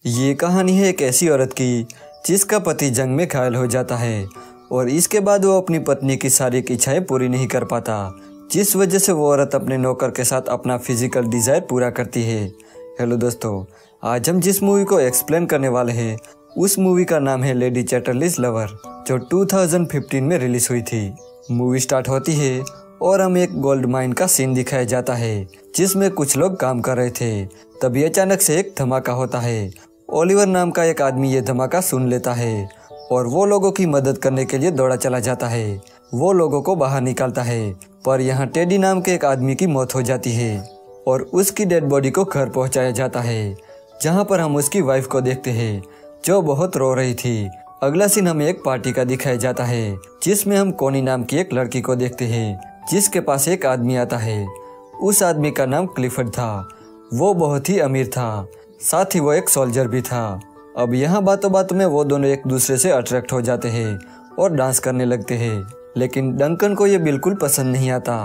ये कहानी है एक ऐसी औरत की जिसका पति जंग में घायल हो जाता है और इसके बाद वो अपनी पत्नी की सारी इच्छाएं पूरी नहीं कर पाता, जिस वजह से वो औरत अपने नौकर के साथ अपना फिजिकल डिज़ायर पूरा करती है। हेलो दोस्तों, आज हम जिस मूवी को एक्सप्लेन करने वाले हैं उस मूवी का नाम है लेडी चैटरलीज लवर, जो 2015 में रिलीज हुई थी। मूवी स्टार्ट होती है और हमें एक गोल्ड माइन का सीन दिखाया जाता है जिसमें कुछ लोग काम कर रहे थे। तभी अचानक से एक धमाका होता है। ओलिवर नाम का एक आदमी ये धमाका सुन लेता है और वो लोगों की मदद करने के लिए दौड़ा चला जाता है। वो लोगों को बाहर निकालता है, पर यहाँ टेडी नाम के एक आदमी की मौत हो जाती है और उसकी डेड बॉडी को घर पहुँचाया जाता है, जहाँ पर हम उसकी वाइफ को देखते हैं जो बहुत रो रही थी। अगला सीन हमें एक पार्टी का दिखाया जाता है जिसमें हम कोनी नाम की एक लड़की को देखते हैं जिसके पास एक आदमी आता है। उस आदमी का नाम क्लिफर्ड था। वो बहुत ही अमीर था, साथ ही वो एक सोल्जर भी था। अब यहाँ बातों बातों में वो दोनों एक दूसरे से अट्रैक्ट हो जाते हैं और डांस करने लगते हैं, लेकिन डंकन को ये बिल्कुल पसंद नहीं आता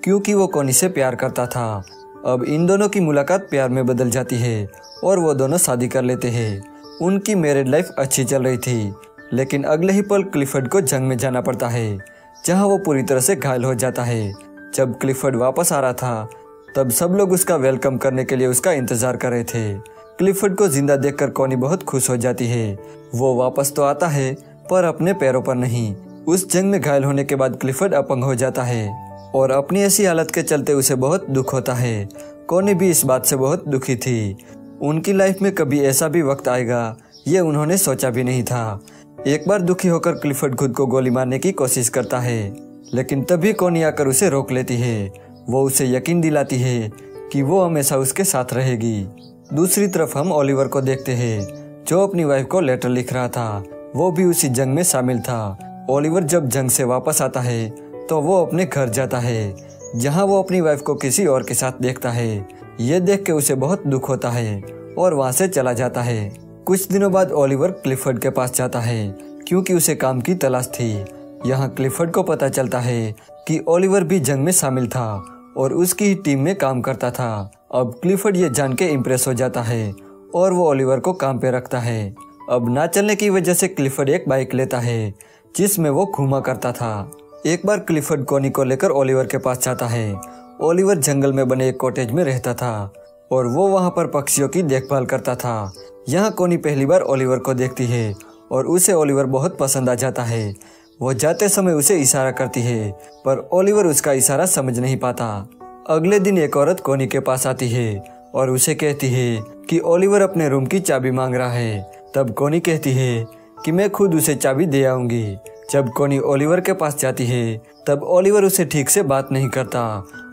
क्योंकि वो कोनी से प्यार करता था। अब इन दोनों की मुलाकात प्यार में बदल जाती है और वो दोनों शादी कर लेते हैं। उनकी मैरिड लाइफ अच्छी चल रही थी, लेकिन अगले ही पल क्लिफर्ड को जंग में जाना पड़ता है जहाँ वो पूरी तरह से घायल हो जाता है। जब क्लिफर्ड वापस आ रहा था तब सब लोग उसका वेलकम करने के लिए उसका इंतजार कर रहे थे। क्लिफर्ड को जिंदा देखकर कोनी बहुत खुश हो जाती है। वो वापस तो आता है पर अपने पैरों पर नहीं। उस जंग में घायल होने के बाद क्लिफर्ड अपंग हो जाता है और अपनी ऐसी हालत के चलते उसे बहुत दुख होता है। कोनी भी इस बात से बहुत दुखी थी। उनकी लाइफ में कभी ऐसा भी वक्त आएगा ये उन्होंने सोचा भी नहीं था। एक बार दुखी होकर क्लिफर्ड खुद को गोली मारने की कोशिश करता है, लेकिन तभी कोनी आकर उसे रोक लेती है। वो उसे यकीन दिलाती है कि वो हमेशा उसके साथ रहेगी। दूसरी तरफ हम ओलिवर को देखते हैं जो अपनी वाइफ को लेटर लिख रहा था। वो भी उसी जंग में शामिल था। ओलिवर जब जंग से वापस आता है तो वो अपने घर जाता है जहां वो अपनी वाइफ को किसी और के साथ देखता है। ये देख के उसे बहुत दुख होता है और वहां से चला जाता है। कुछ दिनों बाद ओलिवर क्लिफर्ड के पास जाता है क्योंकि उसे काम की तलाश थी। यहाँ क्लिफर्ड को पता चलता है कि ओलिवर भी जंग में शामिल था और उसकी ही टीम में काम करता था। अब क्लिफर्ड ये जान के इम्प्रेस हो जाता है और वो ओलिवर को काम पे रखता है। अब ना चलने की वजह से क्लिफर्ड एक बाइक लेता है जिसमें वो घूमा करता था। एक बार क्लिफर्ड कोनी को लेकर ओलिवर के पास जाता है। ओलिवर जंगल में बने एक कॉटेज में रहता था और वो वहाँ पर पक्षियों की देखभाल करता था। यहाँ कोनी पहली बार ओलिवर को देखती है और उसे ओलिवर बहुत पसंद आ जाता है। वो जाते समय उसे इशारा करती है पर ओलिवर उसका इशारा समझ नहीं पाता। अगले दिन एक औरत कोनी के पास आती है और उसे कहती है कि ओलिवर अपने रूम की चाबी मांग रहा है। तब कोनी कहती है कि मैं खुद उसे चाबी दे आऊंगी। जब कोनी ओलिवर के पास जाती है तब ओलिवर उसे ठीक से बात नहीं करता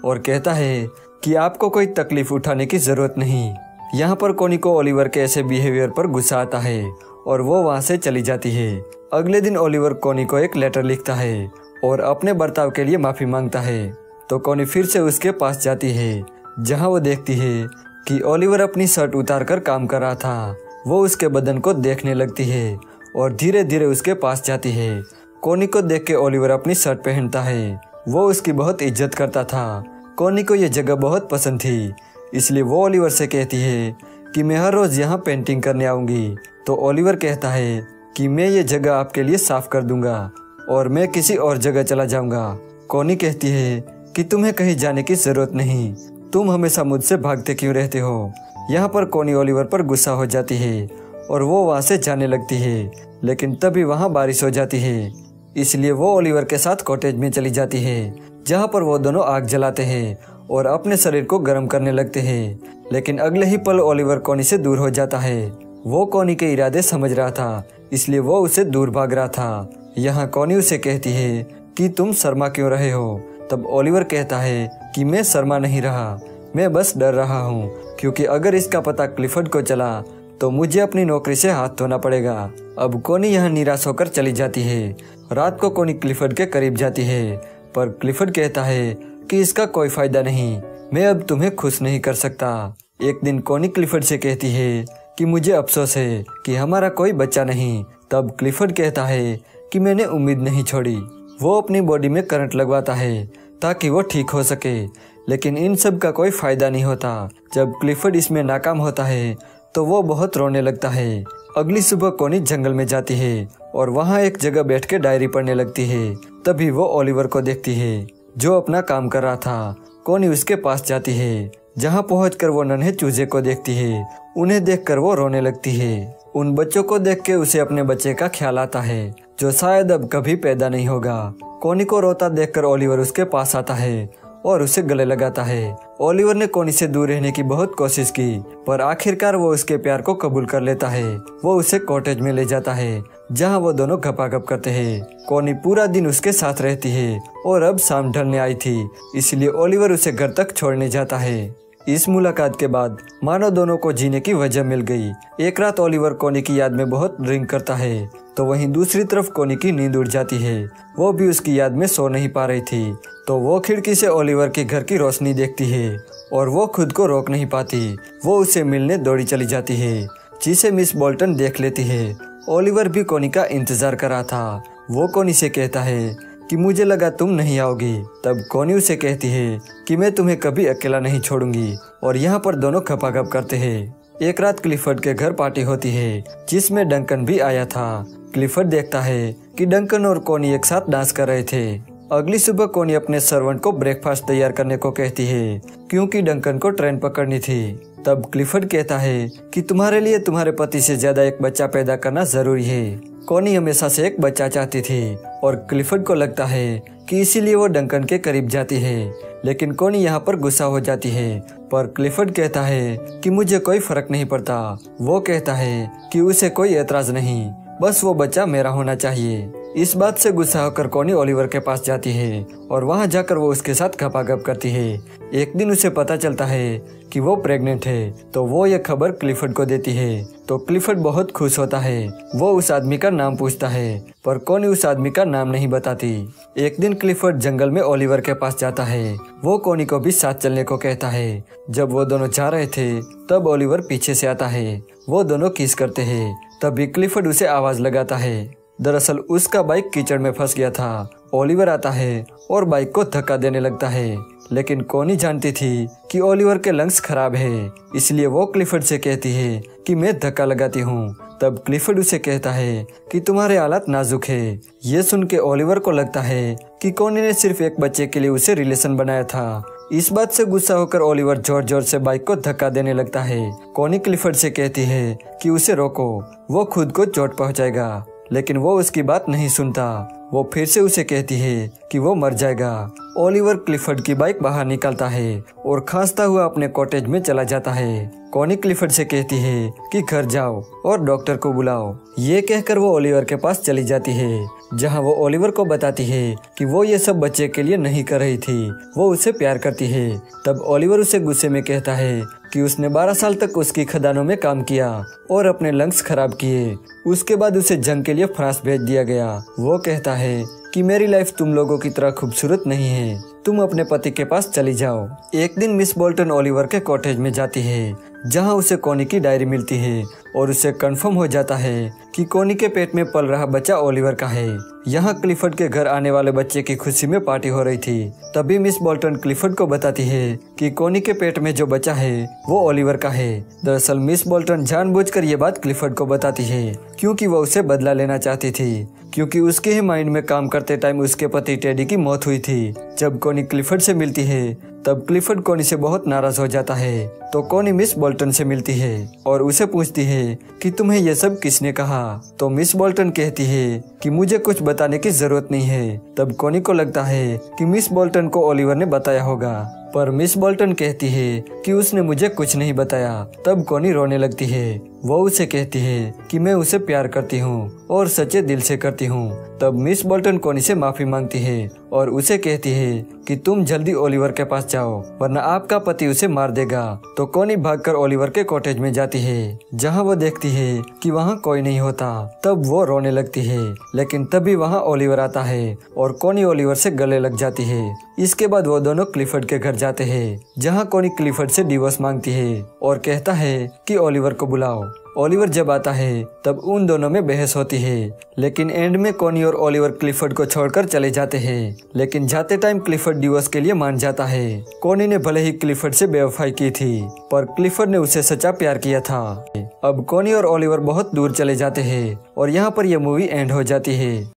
और कहता है कि आपको कोई तकलीफ उठाने की जरूरत नहीं। यहाँ पर कोनी को ओलिवर के ऐसे बिहेवियर पर गुस्सा आता है और वो वहाँ से चली जाती है। अगले दिन ओलिवर कोनी को एक लेटर लिखता है और अपने बर्ताव के लिए माफी मांगता है। तो कोनी फिर से उसके पास जाती है जहाँ वो देखती है कि ओलिवर अपनी शर्ट उतार कर काम कर रहा था। वो उसके बदन को देखने लगती है और धीरे धीरे उसके पास जाती है। कोनी को देख के ओलिवर अपनी शर्ट पहनता है। वो उसकी बहुत इज्जत करता था। कोनी को ये जगह बहुत पसंद थी, इसलिए वो ओलिवर से कहती है कि मैं हर रोज यहाँ पेंटिंग करने आऊंगी। तो ओलिवर कहता है कि मैं ये जगह आपके लिए साफ कर दूंगा और मैं किसी और जगह चला जाऊंगा। कोनी कहती है कि तुम्हें कहीं जाने की जरूरत नहीं, तुम हमेशा मुझसे भागते क्यों रहते हो। यहाँ पर कोनी ओलिवर पर गुस्सा हो जाती है और वो वहाँ से जाने लगती है, लेकिन तभी वहाँ बारिश हो जाती है, इसलिए वो ओलिवर के साथ कॉटेज में चली जाती है जहाँ पर वो दोनों आग जलाते हैं और अपने शरीर को गर्म करने लगते हैं। लेकिन अगले ही पल ओलिवर कोनी से दूर हो जाता है। वो कोनी के इरादे समझ रहा था, इसलिए वो उसे दूर भाग रहा था। यहाँ कोनी उसे कहती है कि तुम शर्मा क्यों रहे हो। तब ओलिवर कहता है कि मैं शर्मा नहीं रहा, मैं बस डर रहा हूँ क्योंकि अगर इसका पता क्लिफर्ड को चला तो मुझे अपनी नौकरी से हाथ धोना पड़ेगा। अब कोनी यहाँ निराश होकर चली जाती है। रात को कोनी क्लिफर्ड के करीब जाती है पर क्लिफर्ड कहता है कि इसका कोई फायदा नहीं, मैं अब तुम्हें खुश नहीं कर सकता। एक दिन कोनी क्लिफर्ड से कहती है कि मुझे अफसोस है कि हमारा कोई बच्चा नहीं। तब क्लिफर्ड कहता है कि मैंने उम्मीद नहीं छोड़ी। वो अपनी बॉडी में करंट लगवाता है ताकि वो ठीक हो सके, लेकिन इन सब का कोई फायदा नहीं होता। जब क्लिफर्ड इसमें नाकाम होता है तो वो बहुत रोने लगता है। अगली सुबह कोनी जंगल में जाती है और वहाँ एक जगह बैठ के डायरी पढ़ने लगती है। तभी वो ओलिवर को देखती है जो अपना काम कर रहा था। कोनी उसके पास जाती है, जहाँ पहुंचकर वो नन्हे चूजे को देखती है। उन्हें देखकर वो रोने लगती है। उन बच्चों को देख के उसे अपने बच्चे का ख्याल आता है जो शायद अब कभी पैदा नहीं होगा। कोनी को रोता देखकर ओलिवर उसके पास आता है और उसे गले लगाता है। ओलिवर ने कोनी से दूर रहने की बहुत कोशिश की, पर आखिरकार वो उसके प्यार को कबूल कर लेता है। वो उसे कॉटेज में ले जाता है जहाँ वो दोनों गपागप करते हैं। कोनी पूरा दिन उसके साथ रहती है और अब शाम ढलने आई थी, इसलिए ओलिवर उसे घर तक छोड़ने जाता है। इस मुलाकात के बाद मानो दोनों को जीने की वजह मिल गई। एक रात ओलिवर कोनी की याद में बहुत ड्रिंक करता है, तो वहीं दूसरी तरफ कोनी की नींद उड़ जाती है। वो भी उसकी याद में सो नहीं पा रही थी, तो वो खिड़की से ओलिवर के घर की रोशनी देखती है और वो खुद को रोक नहीं पाती। वो उसे मिलने दौड़ी चली जाती है, जिसे मिस बोल्टन देख लेती है। ओलिवर भी कोनी का इंतजार कर रहा था। वो कोनी से कहता है कि मुझे लगा तुम नहीं आओगी। तब कोनी उसे कहती है कि मैं तुम्हें कभी अकेला नहीं छोड़ूंगी, और यहाँ पर दोनों खपाखप करते हैं। एक रात क्लिफर्ड के घर पार्टी होती है जिसमें डंकन भी आया था। क्लिफर्ड देखता है कि डंकन और कोनी एक साथ डांस कर रहे थे। अगली सुबह कोनी अपने सर्वेंट को ब्रेकफास्ट तैयार करने को कहती है क्योंकि डंकन को ट्रेन पकड़नी थी। तब क्लिफर्ड कहता है कि तुम्हारे लिए तुम्हारे पति से ज्यादा एक बच्चा पैदा करना जरूरी है। कोनी हमेशा से एक बच्चा चाहती थी और क्लिफर्ड को लगता है कि इसीलिए वो डंकन के करीब जाती है, लेकिन कोनी यहाँ पर गुस्सा हो जाती है। पर क्लिफर्ड कहता है कि मुझे कोई फर्क नहीं पड़ता। वो कहता है कि उसे कोई एतराज नहीं, बस वो बच्चा मेरा होना चाहिए। इस बात से गुस्सा होकर कोनी ओलिवर के पास जाती है और वहाँ जाकर वो उसके साथ गपागप करती है। एक दिन उसे पता चलता है कि वो प्रेग्नेंट है, तो वो ये खबर क्लिफर्ड को देती है। तो क्लिफर्ड बहुत खुश होता है। वो उस आदमी का नाम पूछता है, पर कोनी उस आदमी का नाम नहीं बताती। एक दिन क्लिफर्ड जंगल में ओलिवर के पास जाता है। वो कोनी को भी साथ चलने को कहता है। जब वो दोनों जा रहे थे तब ओलिवर पीछे से आता है। वो दोनों किस करते हैं। तभी क्लिफर्ड उसे आवाज लगाता है। दरअसल उसका बाइक कीचड़ में फंस गया था। ओलिवर आता है और बाइक को धक्का देने लगता है, लेकिन कोनी जानती थी कि ओलिवर के लंग्स खराब है, इसलिए वो क्लिफर्ड से कहती है कि मैं धक्का लगाती हूँ। तब क्लिफर्ड उसे कहता है कि तुम्हारे हालात नाजुक है। ये सुन के ओलिवर को लगता है कि कोनी ने सिर्फ एक बच्चे के लिए उसे रिलेशन बनाया था। इस बात से गुस्सा होकर ओलिवर जोर जोर से बाइक को धक्का देने लगता है। कोनी क्लिफर्ड से कहती है कि उसे रोको, वो खुद को चोट पहुंचाएगा, लेकिन वो उसकी बात नहीं सुनता। वो फिर से उसे कहती है कि वो मर जाएगा। ओलिवर क्लिफर्ड की बाइक बाहर निकालता है और खांसता हुआ अपने कॉटेज में चला जाता है। कोनी क्लिफर्ड से कहती है कि घर जाओ और डॉक्टर को बुलाओ। ये कहकर वो ओलिवर के पास चली जाती है, जहां वो ओलिवर को बताती है कि वो ये सब बच्चे के लिए नहीं कर रही थी, वो उसे प्यार करती है। तब ओलिवर उसे गुस्से में कहता है कि उसने 12 साल तक उसकी खदानों में काम किया और अपने लंग्स खराब किए। उसके बाद उसे जंग के लिए फ्रांस भेज दिया गया। वो कहता है कि मेरी लाइफ तुम लोगों की तरह खूबसूरत नहीं है, तुम अपने पति के पास चली जाओ। एक दिन मिस बोल्टन ओलिवर के कॉटेज में जाती है, जहां उसे कोनी की डायरी मिलती है और उसे कंफर्म हो जाता है कि कोनी के पेट में पल रहा बच्चा ओलिवर का है। यहाँ क्लिफर्ड के घर आने वाले बच्चे की खुशी में पार्टी हो रही थी। तभी मिस बोल्टन क्लिफर्ड को बताती है कि कोनी के पेट में जो बच्चा है वो ओलिवर का है। दरअसल मिस बोल्टन जानबूझकर ये बात क्लिफर्ड को बताती है क्योंकि वो उसे बदला लेना चाहती थी, क्योंकि उसके ही माइंड में काम करते टाइम उसके पति टेडी की मौत हुई थी। जब कोनी क्लिफर्ड से मिलती है तब क्लिफर्ड कोनी से बहुत नाराज हो जाता है। तो कोनी मिस बोल्टन से मिलती है और उसे पूछती है कि तुम्हें यह सब किसने कहा। तो मिस बोल्टन कहती है कि मुझे कुछ बताने की जरूरत नहीं है। तब कोनी को लगता है कि मिस बोल्टन को ओलिवर ने बताया होगा, पर मिस बोल्टन कहती है कि उसने मुझे कुछ नहीं बताया। तब कोनी रोने लगती है। वो उसे कहती है कि मैं उसे प्यार करती हूँ और सच्चे दिल से करती हूँ। तब मिस बोल्टन कोनी से माफी मांगती है और उसे कहती है कि तुम जल्दी ओलिवर के पास जाओ, वरना आपका पति उसे मार देगा। तो कोनी भागकर ओलिवर के कॉटेज में जाती है, जहाँ वो देखती है कि वहाँ कोई नहीं होता। तब वो रोने लगती है, लेकिन तभी वहाँ ओलिवर आता है और कोनी ओलिवर से गले लग जाती है। इसके बाद वो दोनों क्लिफर्ड के घर जाते हैं, जहाँ कोनी क्लिफर्ड से डिवोर्स मांगती है और कहता है कि ओलिवर को बुलाओ। ओलिवर जब आता है तब उन दोनों में बहस होती है, लेकिन एंड में कोनी और ओलिवर क्लिफर्ड को छोड़कर चले जाते हैं। लेकिन जाते टाइम क्लिफर्ड डिवोर्स के लिए मान जाता है। कोनी ने भले ही क्लिफर्ड से बेवफाई की थी, पर क्लिफर्ड ने उसे सच्चा प्यार किया था। अब कॉनी और ओलिवर बहुत दूर चले जाते हैं और यहाँ पर यह मूवी एंड हो जाती है।